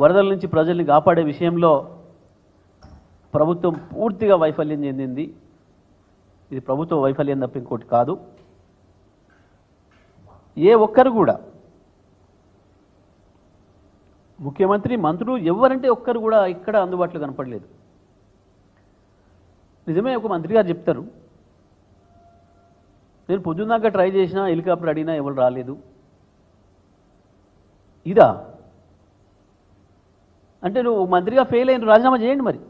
వరదల నుంచి ప్రజల్ని కాపాడే విషయంలో ప్రభుత్వం పూర్తిగా వైఫల్యం చెందింది. ఇది ప్రభుత్వ వైఫల్యం తప్ప ఇంకోటి కాదు. ఏ ఒక్కరు కూడా ముఖ్యమంత్రి, మంత్రులు ఎవరంటే ఒక్కరు కూడా ఇక్కడ అందుబాటులో కనపడలేదు. నిజమే, ఒక మంత్రి గారు చెప్తారు, నేను పొద్దున్నాక ట్రై చేసినా, హెలికాప్టర్ అడిగినా ఎవరు రాలేదు. ఇదా అంటే నువ్వు మంత్రిగా ఫెయిల్ అయిన రాజీనామా చేయండి. మరి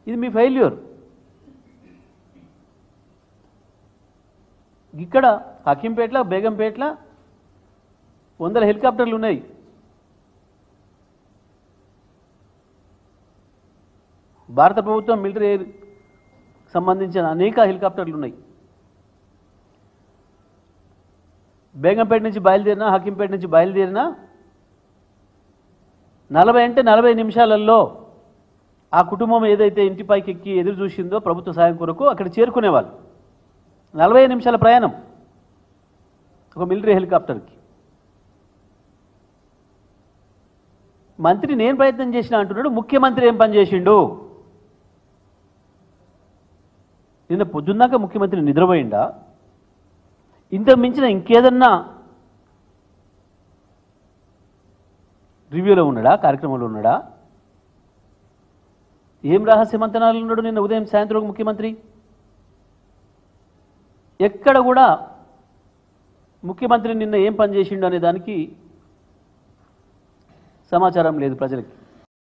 ఇది మీ ఫెయిల్యూర్. ఇక్కడ హకీంపేటలో, బేగంపేటలో 100 హెలికాప్టర్లు ఉన్నాయి. భారత ప్రభుత్వం మిలిటరీ ఎయిర్ సంబంధించిన అనేక హెలికాప్టర్లు ఉన్నాయి. బేగంపేట నుంచి బయలుదేరినా, హకీంపేట నుంచి బయలుదేరినా 40 అంటే 40 నిమిషాలలో ఆ కుటుంబం ఏదైతే ఇంటిపైకి ఎక్కి ఎదురు చూసిందో ప్రభుత్వ సాయం కొరకు అక్కడ చేరుకునేవాళ్ళు. 40 నిమిషాల ప్రయాణం ఒక మిలిటరీ హెలికాప్టర్కి. మంత్రి నేను ప్రయత్నం చేసినా అంటున్నాడు, ముఖ్యమంత్రి ఏం పని చేసిండు? నిన్న పొద్దున్నాక ముఖ్యమంత్రి నిద్రపోయిండా? ఇంతకు మించిన ఇంకేదన్నా రివ్యూలో ఉన్నాడా, కార్యక్రమంలో ఉన్నాడా? ఏం రహస్య మంతనాలు ఉన్నాడు నిన్న ఉదయం సాయంత్రం ముఖ్యమంత్రి? ఎక్కడ కూడా ముఖ్యమంత్రి నిన్న ఏం పని చేసిండు అనే దానికి సమాచారం లేదు ప్రజలకి.